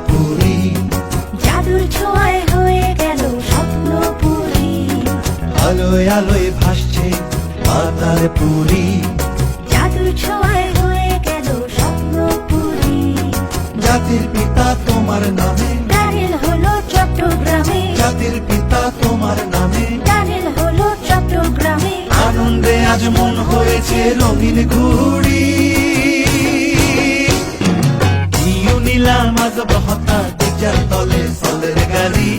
পুরি, জাদুর ছোঁয়ায় হয়ে গেল স্বপ্ন পুরি। আলোয় আলোয় ভাসছে পাতাল পুরি, জাদুর ছোঁয়ায় হয়ে গেল স্বপ্ন পুরি। জাতির পিতা তোমার নামে, টানেল হলো চট্টগ্রামে, জাতির পিতা তোমার নামে, টানেল হলো চট্টগ্রামে। আনন্দে আজ মন হয়েছে রঙিন ঘুড়ি। নিউ নীলাম আজ বহতা দিজার তলে সলের গাড়ি,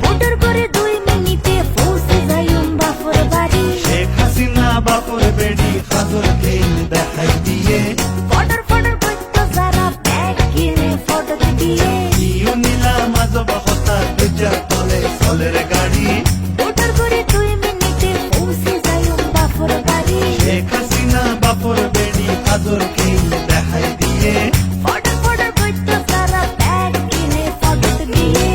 মোটর করে 2 মিনিটে পৌঁছে যাই বাপর বাড়ি। শেখ হাসিনা বাপর বেড়ি হাজর খেল দেখাই দিয়ে, ফটর ফটর করতো যারা ব্যাগ কিনে ফটো দিয়ে। নিউ নীলাম আজ বহতা দিজার তলে সলের গাড়ি, মোটর করে 2 মিনিটে পৌঁছে যাই বাপর বাড়ি। শেখ হাসিনা বাপর বেড়ি হাজর খেল দেখাই দিয়ে, ফটর ফটর করতো যারা ব্যাগ কিনে ফটো দিয়ে।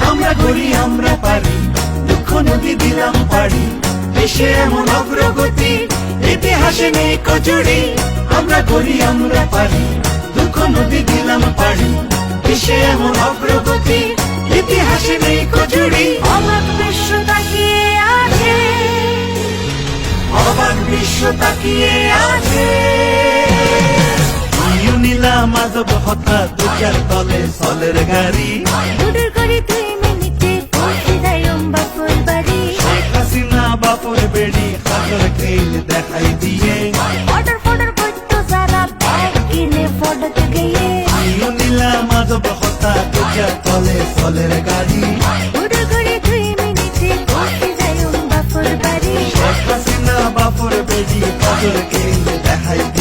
আমরা করি আমরা পারি, দুঃখ নদী দিলাম পারি, দেশে এমন অগ্রগতি ইতিহাসে নেই কচুরি। আমরা করি আমরা পারি, দুঃখ নদী দিলাম পারি, দেশে এমন অগ্রগতি ইতিহাসে নেই কচুরি। অবাক বিশ্ব তাকিয়ে আছে, অবাক বিশ্ব তাকিয়ে আছে, নিউ নীলাম আজ বহতা দুজার তলে সলের গাড়ি, মোটর করে 2 মিনিটে পৌঁছে যাই বাপর বাড়ি। শেখ হাসিনা বাপর বেড়ি হাজর খেল দেখাই দিয়ে, ফটর ফটর করতো যারা ব্যাগ কিনে ফটো দিয়ে। নিউ নীলাম আজ বহতা দুজার তলে সলের গাড়ি, মোটর করে 2 মিনিটে পৌঁছে যাই বাপর বাড়ি। শেখ হাসিনা বাপর বেড়ি হাজর খেল দেখাই দিয়ে।